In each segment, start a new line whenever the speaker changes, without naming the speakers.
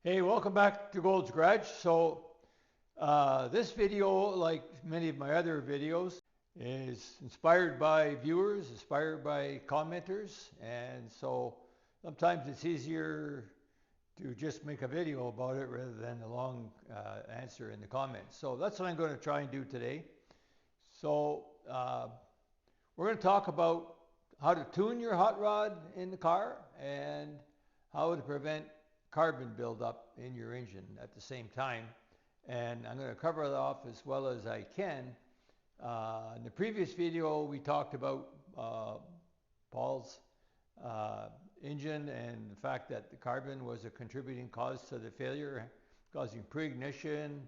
Hey, welcome back to Gold's Garage. This video, like many of my other videos, is inspired by viewers, inspired by commenters, and so sometimes it's easier to just make a video about it rather than a long answer in the comments. So that's what I'm going to try and do today. So we're going to talk about how to tune your hot rod in the car and how to prevent carbon buildup in your engine at the same time. And I'm going to cover that off as well as I can. In the previous video, we talked about Paul's engine and the fact that the carbon was a contributing cause to the failure, causing pre-ignition,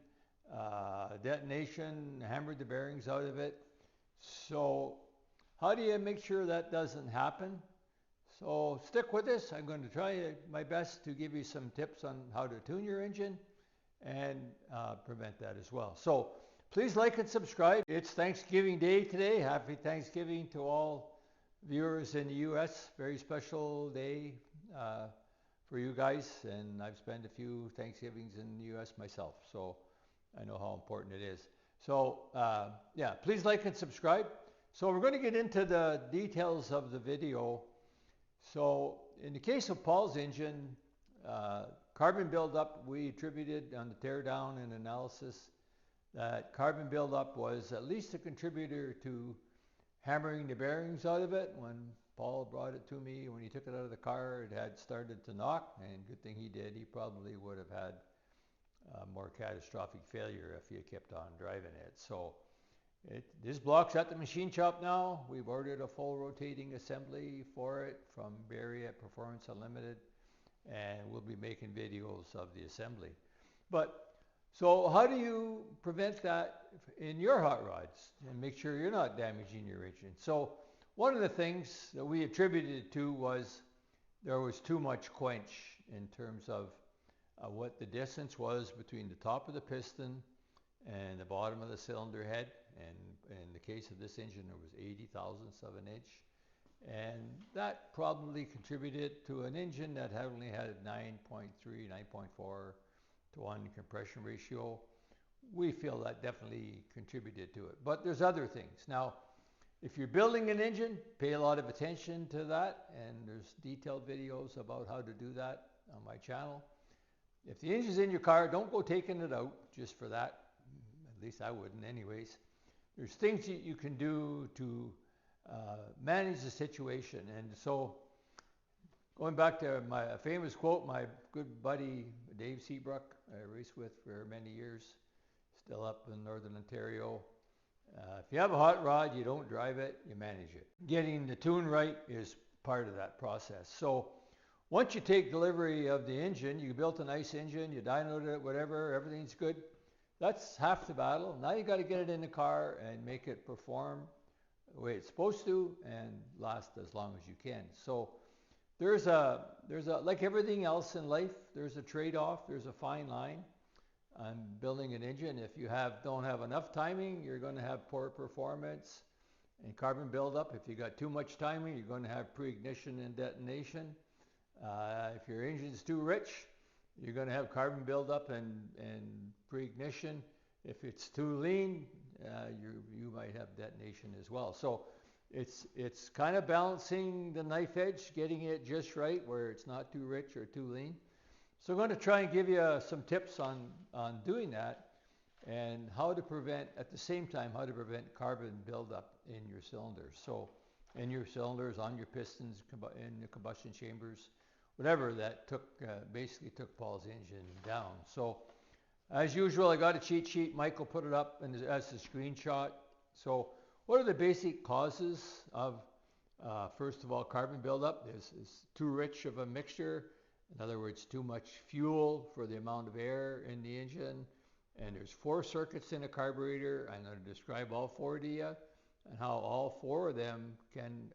detonation, hammered the bearings out of it. So how do you make sure that doesn't happen? So stick with this. I'm going to try my best to give you some tips on how to tune your engine and prevent that as well. So please like and subscribe. It's Thanksgiving Day today. Happy Thanksgiving to all viewers in the U.S. Very special day for you guys. And I've spent a few Thanksgivings in the U.S. myself, so I know how important it is. So yeah, please like and subscribe. So we're going to get into the details of the video. So in the case of Paul's engine, carbon buildup, we attributed on the teardown and analysis that carbon buildup was at least a contributor to hammering the bearings out of it. When Paul brought it to me, when he took it out of the car, it had started to knock, and good thing he did. He probably would have had more catastrophic failure if he had kept on driving it. So this block's at the machine shop now. We've ordered a full rotating assembly for it from Barry at Performance Unlimited, and we'll be making videos of the assembly. But so how do you prevent that in your hot rods and make sure you're not damaging your engine? So one of the things that we attributed it to was there was too much quench in terms of what the distance was between the top of the piston and the bottom of the cylinder head. And in the case of this engine, it was 80 thousandths of an inch. And that probably contributed to an engine that had only had 9.3, 9.4 to 1 compression ratio. We feel that definitely contributed to it. But there's other things. Now, if you're building an engine, pay a lot of attention to that. And there's detailed videos about how to do that on my channel. If the engine's in your car, don't go taking it out just for that. At least I wouldn't anyways. There's things that you can do to manage the situation. And so going back to my famous quote, my good buddy Dave Seabrook, I raced with for many years, still up in Northern Ontario. If you have a hot rod, you don't drive it, you manage it. Getting the tune right is part of that process. So once you take delivery of the engine, you built a nice engine, you dynoed it, whatever, everything's good. That's half the battle. Now you got to get it in the car and make it perform the way it's supposed to and last as long as you can. So there's a like everything else in life, there's a trade-off, there's a fine line on building an engine. If you don't have enough timing, you're going to have poor performance and carbon buildup. If you got too much timing, you're going to have pre-ignition and detonation. If your engine's too rich, you're going to have carbon buildup and pre-ignition. If it's too lean, you might have detonation as well. So it's kind of balancing the knife edge, getting it just right where it's not too rich or too lean. So I'm going to try and give you some tips on doing that and how to prevent, at the same time, how to prevent carbon buildup in your cylinders. So in your cylinders, on your pistons, in the combustion chambers, whatever that basically took Paul's engine down. So as usual, I got a cheat sheet. Michael put it up as a screenshot. So what are the basic causes of, first of all, carbon buildup? Is too rich of a mixture. In other words, too much fuel for the amount of air in the engine. And there's 4 circuits in a carburetor. I'm going to describe all 4 to you and how all 4 of them can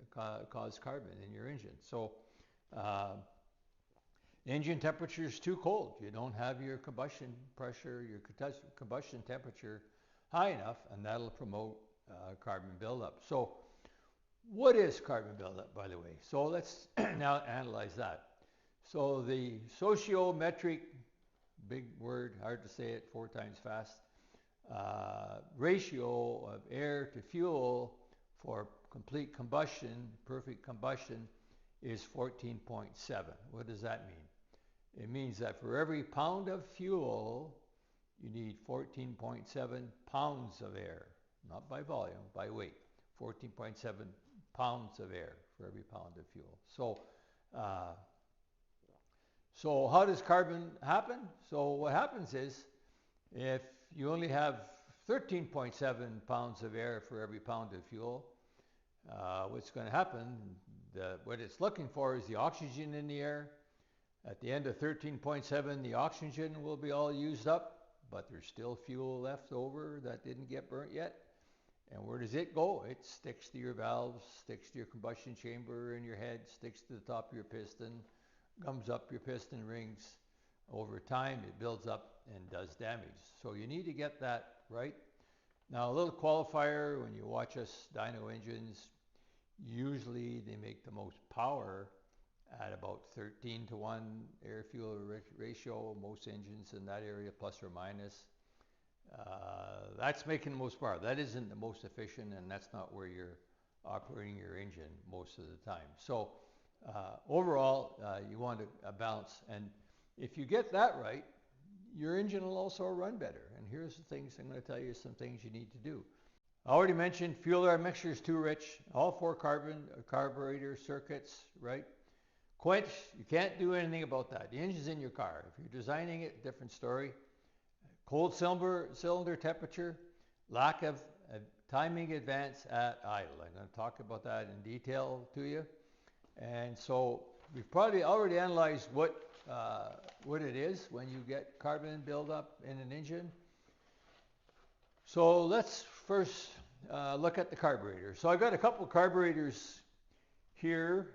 cause carbon in your engine. So engine temperature is too cold. You don't have your combustion pressure, your combustion temperature high enough, and that'll promote carbon buildup. So what is carbon buildup, by the way? So let's now analyze that. So the sociometric big word, hard to say it 4 times fast. Ratio of air to fuel for complete combustion, perfect combustion, is 14.7. What does that mean? It means that for every pound of fuel, you need 14.7 pounds of air, not by volume, by weight. 14.7 pounds of air for every pound of fuel. So how does carbon happen? So what happens is, if you only have 13.7 pounds of air for every pound of fuel, what's going to happen, what it's looking for is the oxygen in the air. At the end of 13.7, the oxygen will be all used up, but there's still fuel left over that didn't get burnt yet. And where does it go? It sticks to your valves, sticks to your combustion chamber in your head, sticks to the top of your piston, gums up your piston rings. Over time, it builds up and does damage. So you need to get that right. Now, a little qualifier: when you watch us dyno engines, usually they make the most power at about 13:1 air-fuel ratio. Most engines in that area, plus or minus. That's making the most power. That isn't the most efficient, and that's not where you're operating your engine most of the time. So overall, you want a balance. And if you get that right, your engine will also run better. And here's the things I'm going to tell you, some things you need to do. I already mentioned fuel air mixture is too rich. All 4 carburetor circuits, right? Quench, you can't do anything about that. The engine's in your car. If you're designing it, different story. Cold cylinder temperature, lack of timing advance at idle. I'm going to talk about that in detail to you. And so we've probably already analyzed what it is when you get carbon buildup in an engine. So let's first look at the carburetor. So I've got a couple of carburetors here.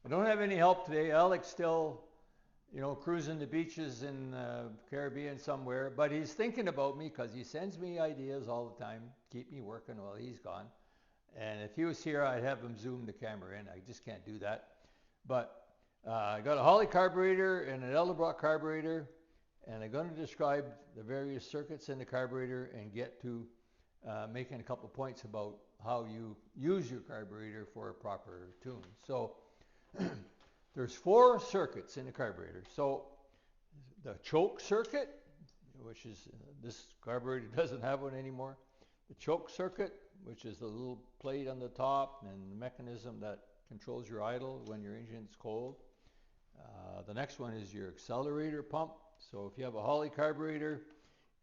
I don't have any help today. Alec's still, cruising the beaches in the Caribbean somewhere, but he's thinking about me because he sends me ideas all the time, keep me working while he's gone. And if he was here, I'd have him zoom the camera in. I just can't do that. But I got a Holley carburetor and an Edelbrock carburetor, and I'm going to describe the various circuits in the carburetor and get to making a couple points about how you use your carburetor for a proper tune. So there's 4 circuits in the carburetor. So the choke circuit, which is this carburetor doesn't have one anymore. The choke circuit, which is the little plate on the top and the mechanism that controls your idle when your engine's cold. The next one is your accelerator pump. So if you have a Holley carburetor,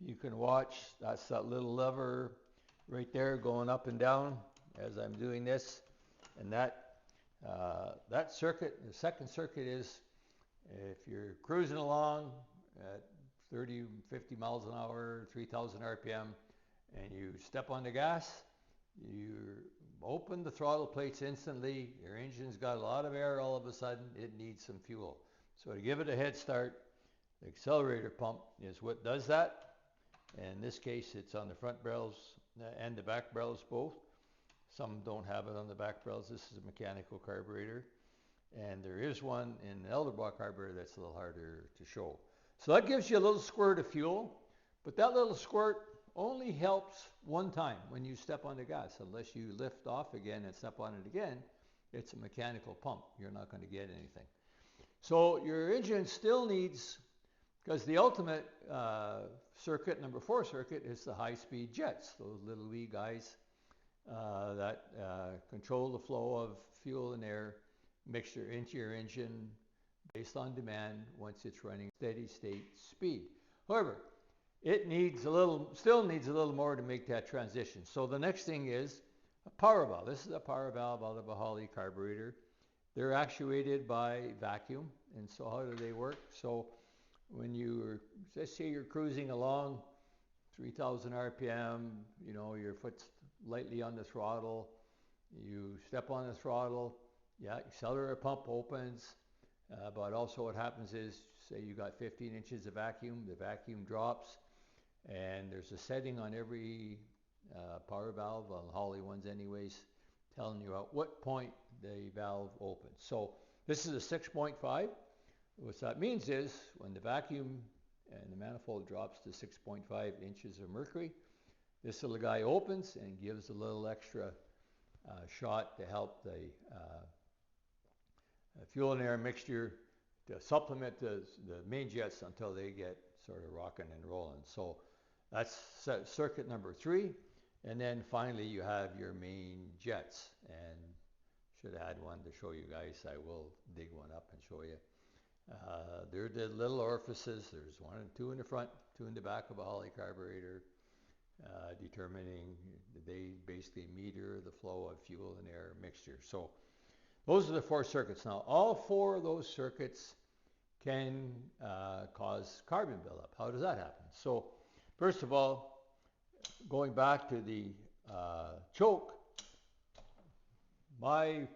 you can watch, that's that little lever right there going up and down as I'm doing this. And that circuit, the second circuit, is if you're cruising along at 30, 50 miles an hour, 3,000 RPM, and you step on the gas, you open the throttle plates instantly, your engine's got a lot of air all of a sudden, it needs some fuel. So to give it a head start, the accelerator pump is what does that. In this case, it's on the front barrels and the back barrels both. Some don't have it on the back barrels. This is a mechanical carburetor. And there is one in the Edelbrock carburetor that's a little harder to show. So that gives you a little squirt of fuel, but that little squirt only helps one time when you step on the gas. Unless you lift off again and step on it again, it's a mechanical pump. You're not going to get anything. So your engine still needs, because the ultimate circuit, number 4 circuit, is the high-speed jets, those little wee guys that control the flow of fuel and air mixture into your engine based on demand once it's running steady state speed. However, it still needs a little more to make that transition. So the next thing is a power valve. This is a power valve out of a Holley carburetor. They're actuated by vacuum. And so how do they work? So when let's say you're cruising along 3,000 RPM, your foot's lightly on the throttle, you step on the throttle, accelerator pump opens, but also what happens is, say you got 15 inches of vacuum, the vacuum drops, and there's a setting on every power valve, on Holley ones anyways, telling you at what point the valve opens. So this is a 6.5. What that means is when the vacuum and the manifold drops to 6.5 inches of mercury. This little guy opens and gives a little extra shot to help the fuel and air mixture to supplement the main jets until they get sort of rocking and rolling. So that's circuit number 3. And then finally you have your main jets, and should add one to show you guys. I will dig one up and show you. They're the little orifices. There's 1 and 2 in the front, 2 in the back of a Holly carburetor, determining they basically meter the flow of fuel and air mixture. So those are the 4 circuits. Now all 4 of those circuits can cause carbon buildup. How does that happen? So first of all, going back to the choke, my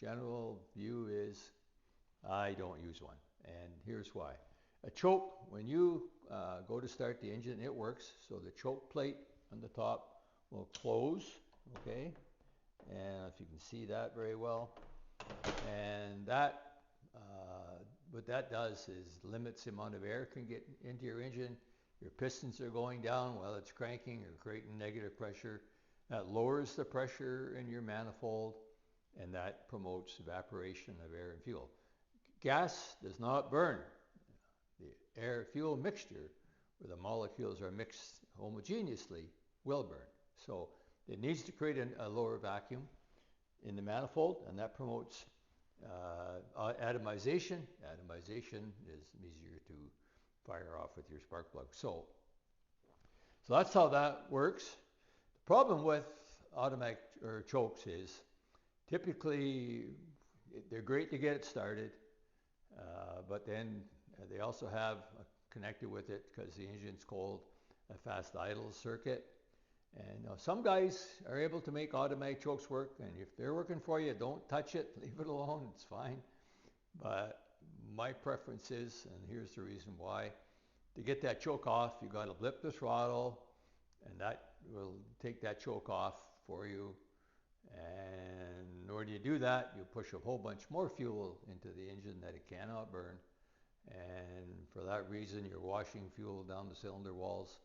general view is I don't use one, and here's why. A choke, when you go to start the engine, it works. So the choke plate on the top will close, okay? And if you can see that very well, and that what that does is limits the amount of air can get into your engine. Your pistons are going down while it's cranking or creating negative pressure. That lowers the pressure in your manifold, and that promotes evaporation of air and fuel. Gas does not burn. The air-fuel mixture, where the molecules are mixed homogeneously, will burn. So it needs to create a lower vacuum in the manifold, and that promotes atomization. Atomization is easier to fire off with your spark plug. So that's how that works. The problem with automatic or chokes is typically they're great to get it started, but then they also have connected with it, because the engine's cold, a fast idle circuit. And some guys are able to make automatic chokes work, and if they're working for you, don't touch it, leave it alone, it's fine. But my preference is, and here's the reason why, to get that choke off, you got to blip the throttle, and that will take that choke off for you. And when you do that, you push a whole bunch more fuel into the engine that it cannot burn. And for that reason, you're washing fuel down the cylinder walls.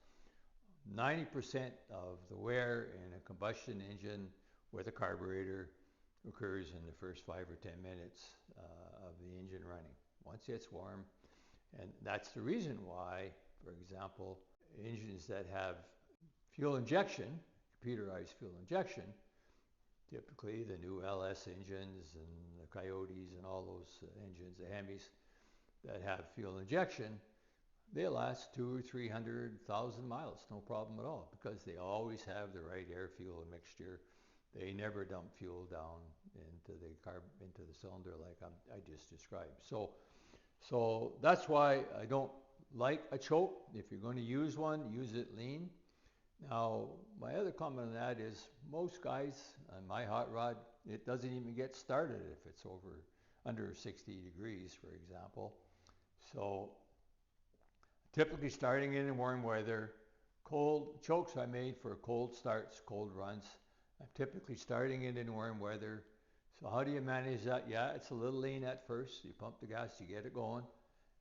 90% of the wear in a combustion engine with a carburetor occurs in the first 5 or 10 minutes of the engine running. Once it's warm, and that's the reason why, for example, engines that have fuel injection, computerized fuel injection, typically the new LS engines and the Coyotes and all those engines, the Hemis that have fuel injection, they last 200,000 or 300,000 miles, no problem at all, because they always have the right air-fuel mixture. They never dump fuel down into the cylinder like I just described. So that's why I don't like a choke. If you're going to use one, use it lean. Now, my other comment on that is most guys on my hot rod, it doesn't even get started if it's under 60 degrees, for example. So typically starting it in warm weather, cold chokes I made for cold starts, cold runs. I'm typically starting it in warm weather. So how do you manage that? Yeah, it's a little lean at first. You pump the gas, you get it going,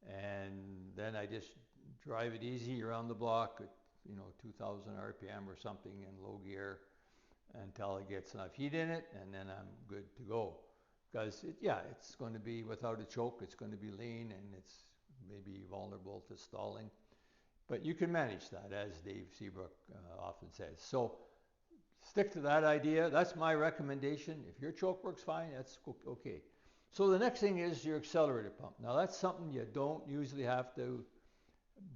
and then I just drive it easy around the block at 2,000 RPM or something in low gear until it gets enough heat in it, and then I'm good to go. Because it's going to be, without a choke, it's going to be lean, and it's maybe vulnerable to stalling. But you can manage that, as Dave Seabrook often says. So stick to that idea. That's my recommendation. If your choke works fine, that's okay. So the next thing is your accelerator pump. Now that's something you don't usually have to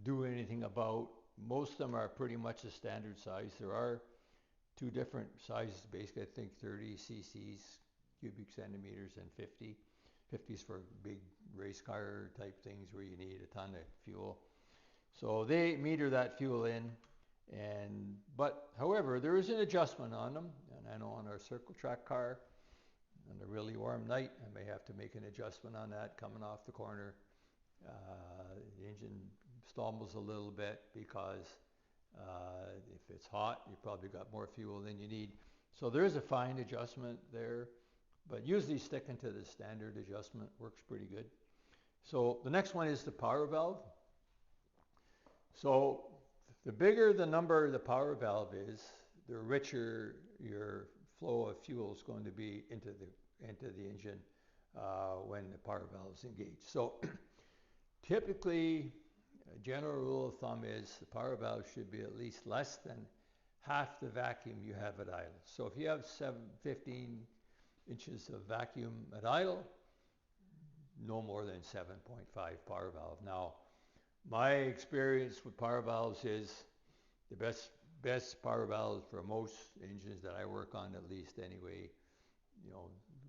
do anything about. Most of them are pretty much a standard size. There are 2 different sizes, basically. I think 30 cc's, cubic centimeters, and 50. 50s for big race car type things where you need a ton of fuel. So they meter that fuel in, but however, there is an adjustment on them, and I know on our circle track car, on a really warm night, I may have to make an adjustment on that coming off the corner. The engine stumbles a little bit because if it's hot, you probably got more fuel than you need. So there is a fine adjustment there, but usually sticking to the standard adjustment works pretty good. So the next one is the power valve. So the bigger the number of the power valve is, the richer your flow of fuel is going to be into the engine when the power valve is engaged. So typically, a general rule of thumb is the power valve should be at least less than half the vacuum you have at idle. So if you have 15 inches of vacuum at idle, no more than 7.5 power valve. Now, my experience with power valves is the best power valves for most engines that I work on, at least anyway,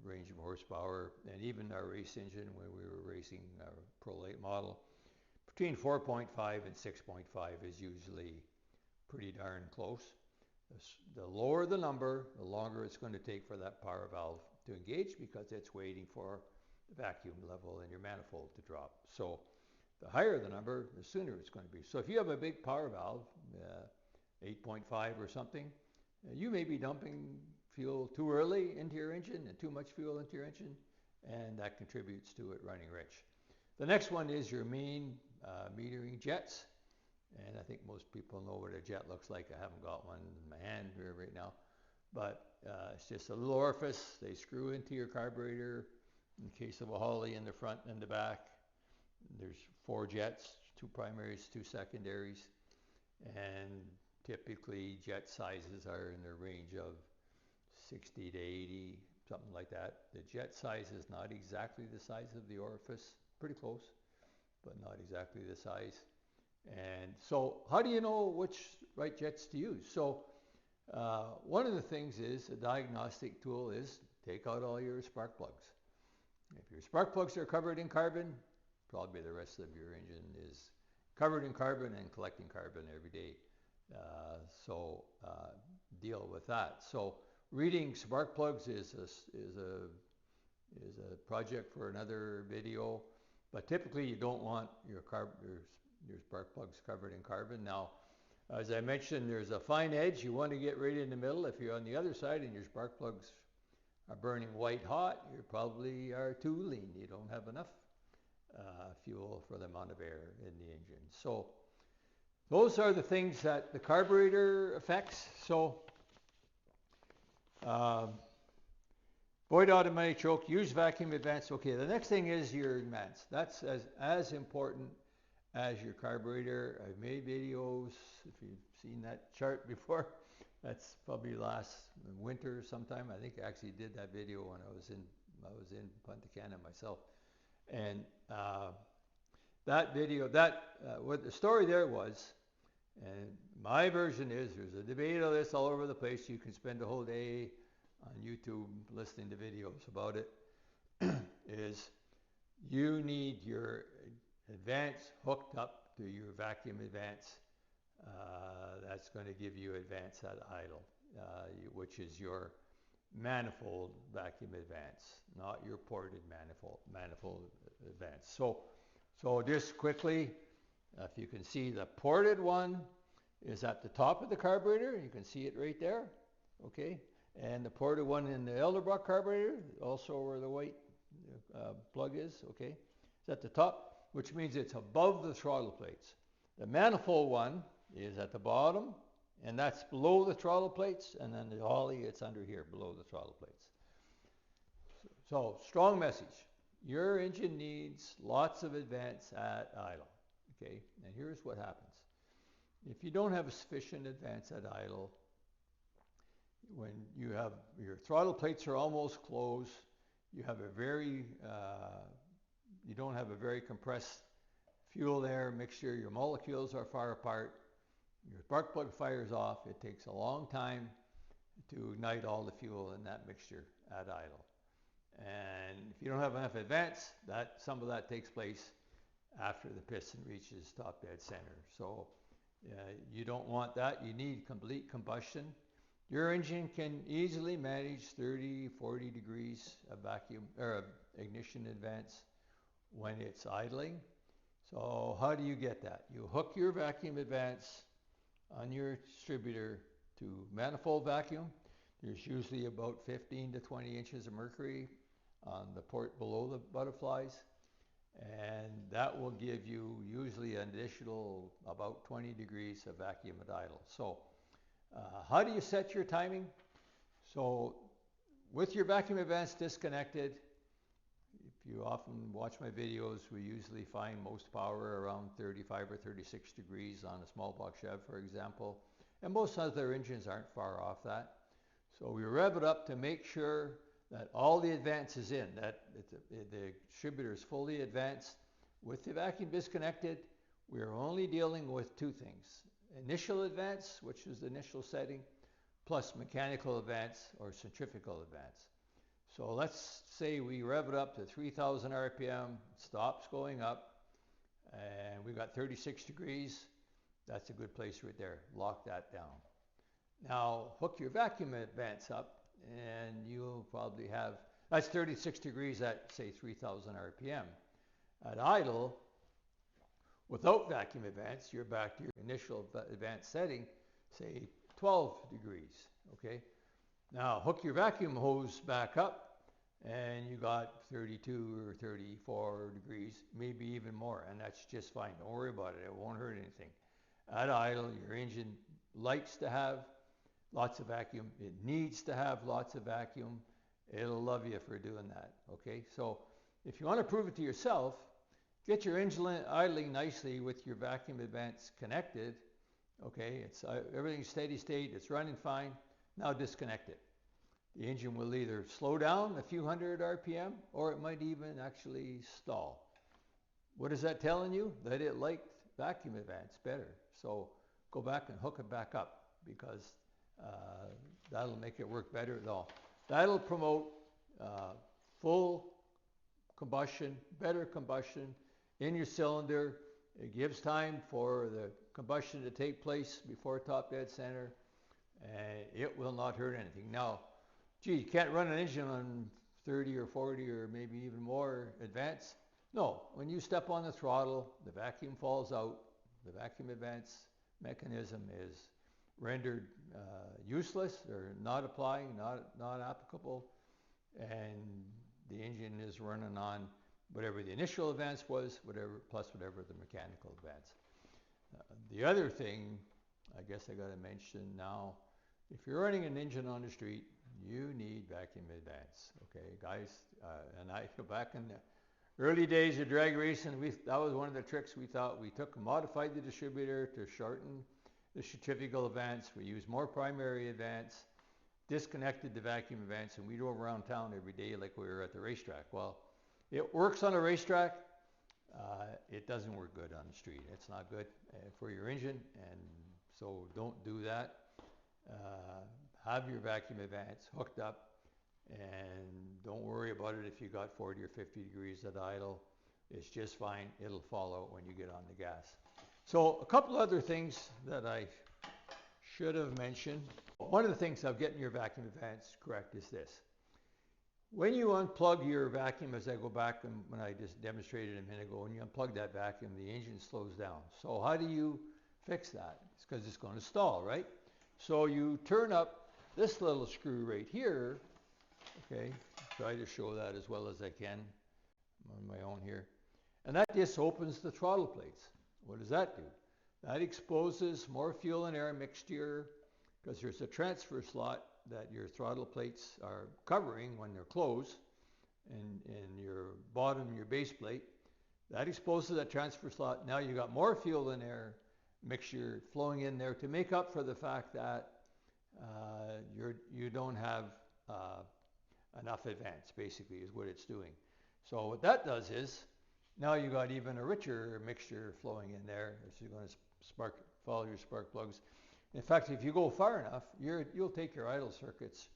range of horsepower, and even our race engine when we were racing our Pro Late model, between 4.5 and 6.5 is usually pretty darn close. The lower the number, the longer it's going to take for that power valve to engage, because it's waiting for the vacuum level in your manifold to drop. So the higher the number, the sooner it's going to be. So if you have a big power valve, 8.5 or something, you may be dumping fuel too early into your engine and too much fuel into your engine, and that contributes to it running rich. The next one is your main metering jets, and I think most people know what a jet looks like. I haven't got one in my hand here right now, but it's just a little orifice. They screw into your carburetor in case of a Holly in the front and the back. There's 4 jets, 2 primaries, 2 secondaries, and typically jet sizes are in the range of 60 to 80, something like that. The jet size is not exactly the size of the orifice, pretty close, but not exactly the size. And so how do you know which right jets to use? So one of the things is, a diagnostic tool is take out all your spark plugs. If your spark plugs are covered in carbon, probably the rest of your engine is covered in carbon and collecting carbon every day. So deal with that. So reading spark plugs is a project for another video, but typically you don't want your spark plugs covered in carbon. Now, as I mentioned, there's a fine edge. You want to get right in the middle. If you're on the other side and your spark plugs are burning white hot, you probably are too lean. You don't have enough fuel for the amount of air in the engine. So those are the things that the carburetor affects. So void automatic choke, use vacuum advance. Okay, the next thing is your advance. That's as important as your carburetor. I've made videos, if you've seen that chart before. That's probably last winter sometime. I think I actually did that video when I was in Punta Cana myself. And that video, what the story there was, and my version is, there's a debate on this all over the place. You can spend a whole day on YouTube listening to videos about it, is you need your advance hooked up to your vacuum advance. That's going to give you advance at idle, which is your manifold vacuum advance, not your ported manifold advance. So just quickly, if you can see, the ported one is at the top of the carburetor. You can see it right there, okay? And the ported one in the Elderbrock carburetor, also where the white plug is, okay? It's at the top, which means it's above the throttle plates. The manifold one is at the bottom, and that's below the throttle plates, and then the Holly, it's under here, below the throttle plates. So, strong message. Your engine needs lots of advance at idle, okay? And here's what happens. If you don't have a sufficient advance at idle, when you have your throttle plates are almost closed, you have you don't have a very compressed fuel-air mixture, your molecules are far apart, your spark plug fires off, it takes a long time to ignite all the fuel in that mixture at idle. And if you don't have enough advance, some of that takes place after the piston reaches top dead center. So you don't want that. You need complete combustion. Your engine can easily manage 30, 40 degrees of vacuum or ignition advance when it's idling. So how do you get that? You hook your vacuum advance on your distributor to manifold vacuum. There's usually about 15 to 20 inches of mercury on the port below the butterflies. and that will give you usually an additional about 20 degrees of vacuum at idle. So how do you set your timing? So with your vacuum advance disconnected, if you often watch my videos, we usually find most power around 35 or 36 degrees on a small block Chev, for example, and most other engines aren't far off that. So we rev it up to make sure that all the advance is in, that the distributor is fully advanced. With the vacuum disconnected, we are only dealing with two things: initial advance, which is the initial setting, plus mechanical advance or centrifugal advance. So let's say we rev it up to 3,000 RPM, stops going up, and we've got 36 degrees. That's a good place right there. Lock that down. Now hook your vacuum advance up, and you'll probably have, that's 36 degrees at say 3,000 RPM. At idle, without vacuum advance, you're back to your initial advance setting, say 12 degrees, okay? Now hook your vacuum hose back up, and you got 32 or 34 degrees, maybe even more, and that's just fine. Don't worry about it. It won't hurt anything. At idle, your engine likes to have lots of vacuum. It needs to have lots of vacuum. It'll love you for doing that, okay? So if you want to prove it to yourself, get your engine idling nicely with your vacuum advance connected, okay? It's everything's steady state. It's running fine. Now disconnect it. The engine will either slow down a few hundred RPM, or it might even actually stall. What is that telling you? That it liked vacuum advance better. So go back and hook it back up, because that'll make it work better. That'll promote full combustion, better combustion in your cylinder. It gives time for the combustion to take place before top dead center, and it will not hurt anything. Now, gee, you can't run an engine on 30 or 40 or maybe even more advance. No, when you step on the throttle, the vacuum falls out. The vacuum advance mechanism is rendered useless, or not applying, not applicable, and the engine is running on whatever the initial advance was, plus whatever the mechanical advance. The other thing, I guess I got to mention now, if you're running an engine on the street, you need vacuum advance, okay, guys? And I go back in the early days of drag racing, that was one of the tricks we thought. We modified the distributor to shorten the centrifugal advance. We used more primary advance, disconnected the vacuum advance, and we drove around town every day like we were at the racetrack. Well, it works on a racetrack. It doesn't work good on the street. It's not good for your engine, and so don't do that. Have your vacuum advance hooked up, and don't worry about it if you got 40 or 50 degrees at idle. It's just fine. It'll fall out when you get on the gas. So a couple other things that I should have mentioned. One of the things of getting your vacuum advance correct is this. When you unplug your vacuum, as I go back and when I just demonstrated a minute ago, when you unplug that vacuum, the engine slows down. So how do you fix that? It's because it's going to stall, right? So you turn up this little screw right here, okay, try to show that as well as I can. I'm on my own here. And that just opens the throttle plates. What does that do? That exposes more fuel and air mixture, because there's a transfer slot that your throttle plates are covering when they're closed, and your bottom, your base plate. That exposes that transfer slot. Now you got more fuel and air mixture flowing in there to make up for the fact that you don't have enough advance, basically, is what it's doing. So what that does is, now you got even a richer mixture flowing in there. So you're going to follow your spark plugs. In fact, if you go far enough, you'll take your idle circuits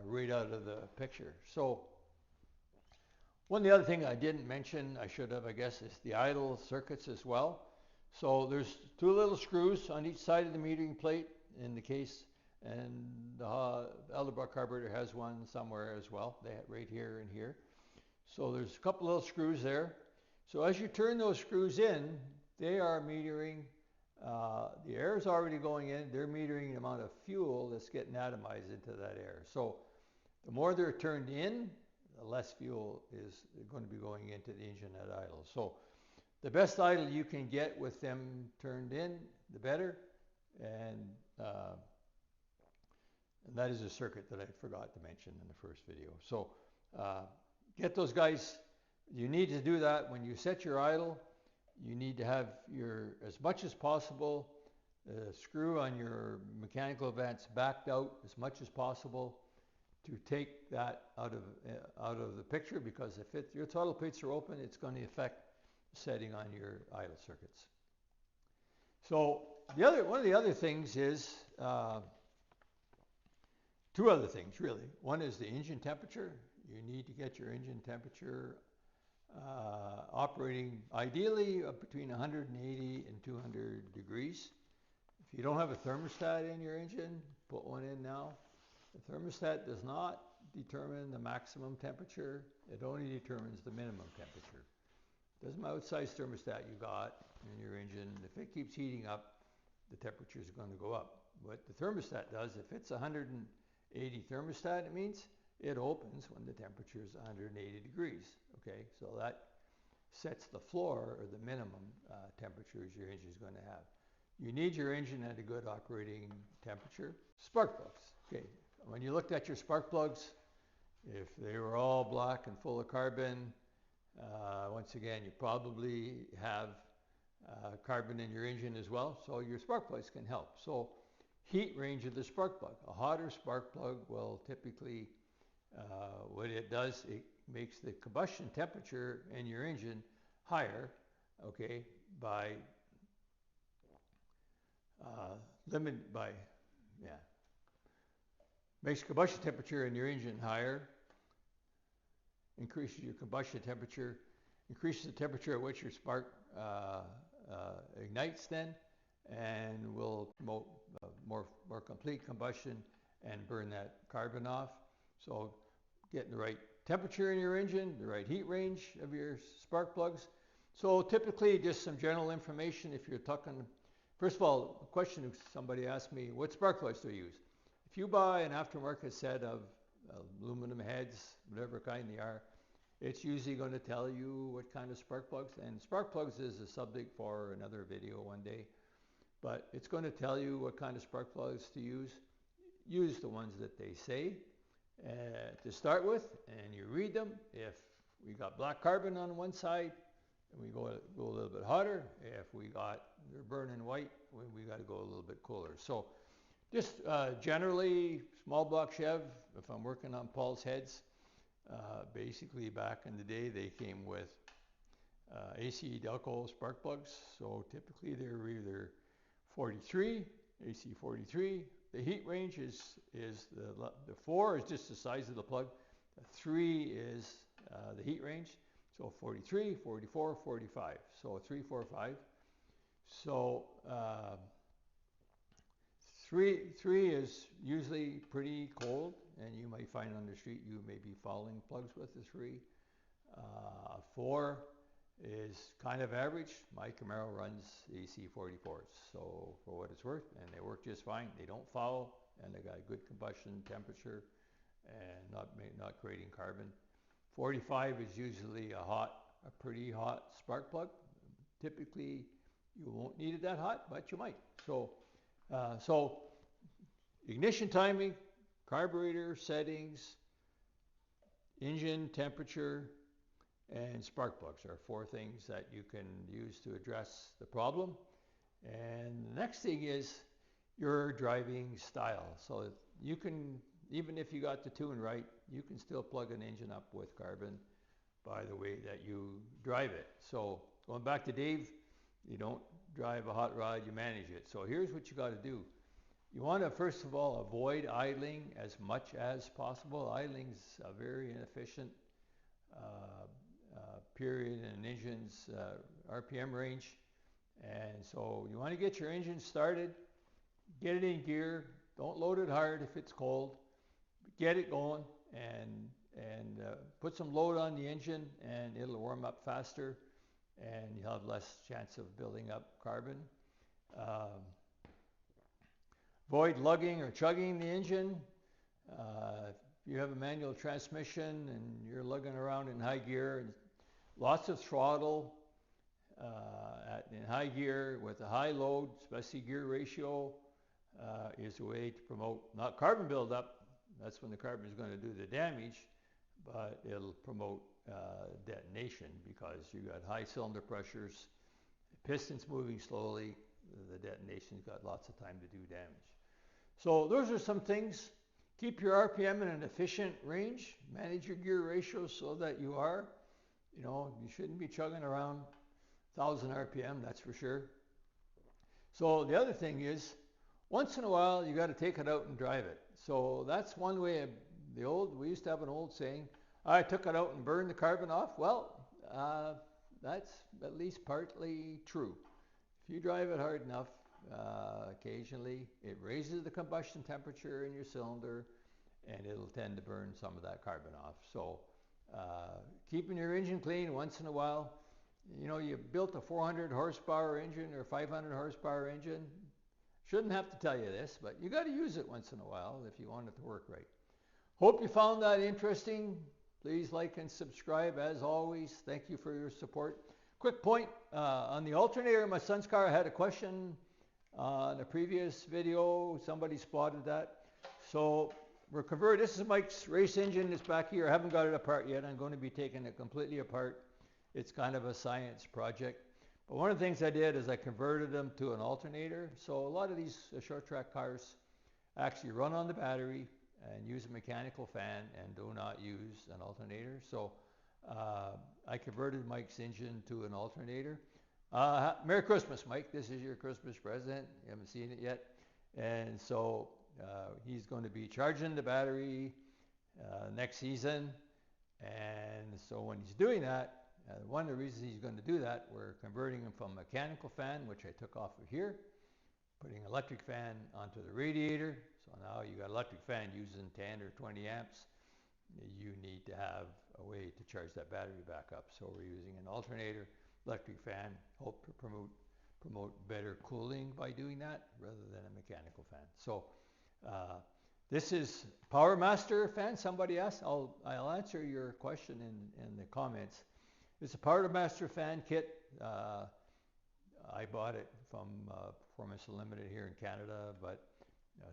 right out of the picture. So one of the other thing I didn't mention, I should have, I guess, is the idle circuits as well. So there's two little screws on each side of the metering plate in the case, and the Edelbrock carburetor has one somewhere as well. They have right here and here. So there's a couple little screws there. So as you turn those screws in, they are metering, the air is already going in, they're metering the amount of fuel that's getting atomized into that air. So the more they're turned in the less fuel is going to be going into the engine at idle. So the best idle you can get with them turned in, the better. And that is a circuit that I forgot to mention in the first video. So get those guys. You need to do that when you set your idle. You need to have your, as much as possible, screw on your mechanical vents backed out as much as possible to take that out of the picture, because if your throttle plates are open, it's going to affect the setting on your idle circuits. So one of the other things is two other things really. One is the engine temperature. You need to get your engine temperature operating ideally between 180 and 200 degrees. If you don't have a thermostat in your engine, put one in now. The thermostat does not determine the maximum temperature. It only determines the minimum temperature. Doesn't matter what size thermostat you got in your engine. If it keeps heating up, the temperature is going to go up. What the thermostat does, if it's 180 thermostat, it means it opens when the temperature is 180 degrees. Okay, so that sets the floor or the minimum temperatures your engine is going to have. You need your engine at a good operating temperature. Spark plugs. Okay, when you looked at your spark plugs, if they were all black and full of carbon, once again, you probably have carbon in your engine as well, so your spark plugs can help. So heat range of the spark plug. A hotter spark plug will typically, what it does, it makes the combustion temperature in your engine higher, okay, makes combustion temperature in your engine higher, increases your combustion temperature, increases the temperature at which your spark ignites then, and will promote more complete combustion and burn that carbon off. So getting the right temperature in your engine, the right heat range of your spark plugs. So typically just some general information if you're talking. First of all, a question somebody asked me, what spark plugs do you use? If you buy an aftermarket set of aluminum heads, whatever kind they are, it's usually going to tell you what kind of spark plugs. And spark plugs is a subject for another video one day. But it's going to tell you what kind of spark plugs to use. Use the ones that they say to start with, and you read them. If we got black carbon on one side, and we go a little bit hotter. If they're burning white, we got to go a little bit cooler. So just generally, small block Chev, if I'm working on Paul's heads, basically back in the day, they came with AC Delco spark plugs. So typically they're either 43, AC 43. The heat range is the 4 is just the size of the plug. The 3 is the heat range. So 43, 44, 45. So 3, 4, 5. So 3 is usually pretty cold, and you might find on the street you may be fouling plugs with the 3. 4 is kind of average. My Camaro runs AC 44s, so for what it's worth, and they work just fine. They don't foul, and they got a good combustion temperature and not creating carbon. 45 is usually a pretty hot spark plug. Typically, you won't need it that hot, but you might. So ignition timing, carburetor settings, engine temperature, and spark plugs are 4 things that you can use to address the problem. And the next thing is your driving style. So you can, even if you got the tune right, you can still plug an engine up with carbon by the way that you drive it. So going back to Dave, you don't drive a hot rod, you manage it. So here's what you got to do. You want to, first of all, avoid idling as much as possible. Idling's a very inefficient period in an engine's RPM range. And so you want to get your engine started, get it in gear, don't load it hard if it's cold, get it going, and put some load on the engine, and it'll warm up faster, and you'll have less chance of building up carbon. Avoid lugging or chugging the engine. if you have a manual transmission and you're lugging around in high gear, and lots of throttle in high gear with a high load, especially gear ratio, is a way to promote, not carbon buildup, that's when the carbon is going to do the damage, but it'll promote detonation because you got high cylinder pressures, pistons moving slowly, the detonation's got lots of time to do damage. So those are some things. Keep your RPM in an efficient range. Manage your gear ratios so that you shouldn't be chugging around 1,000 RPM, that's for sure. So the other thing is, once in a while, you got to take it out and drive it. So that's one way. We used to have an old saying, I took it out and burned the carbon off. Well, that's at least partly true. If you drive it hard enough, occasionally, it raises the combustion temperature in your cylinder, and it'll tend to burn some of that carbon off. So keeping your engine clean once in a while. You built a 400 horsepower engine or 500 horsepower engine. Shouldn't have to tell you this, but you got to use it once in a while if you want it to work right. Hope you found that interesting. Please like and subscribe as always. Thank you for your support. Quick point, on the alternator in my son's car, I had a question on a previous video. Somebody spotted that. So we're converting. This is Mike's race engine. It's back here. I haven't got it apart yet. I'm going to be taking it completely apart. It's kind of a science project. But one of the things I did is I converted them to an alternator. So a lot of these short track cars actually run on the battery and use a mechanical fan and do not use an alternator. So I converted Mike's engine to an alternator. Merry Christmas, Mike. This is your Christmas present. You haven't seen it yet. And so he's going to be charging the battery next season. And so when he's doing that, one of the reasons he's going to do that, we're converting him from a mechanical fan, which I took off of here, putting an electric fan onto the radiator. So now you got an electric fan using 10 or 20 amps. You need to have a way to charge that battery back up. So we're using an alternator, electric fan, hope to promote better cooling by doing that rather than a mechanical fan. So this is Power Master fan. Somebody asked. I'll answer your question in the comments. It's a Power Master fan kit. I bought it from Performance Unlimited here in Canada, but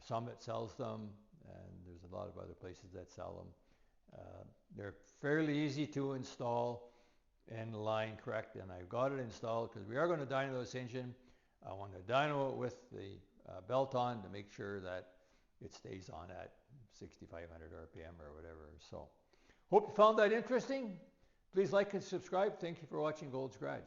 Summit sells them, and there's a lot of other places that sell them. They're fairly easy to install and line correct, and I've got it installed because we are going to dyno this engine. I want to dyno it with the belt on to make sure that it stays on at 6,500 RPM or whatever. So hope you found that interesting. Please like and subscribe. Thank you for watching Gold's Garage.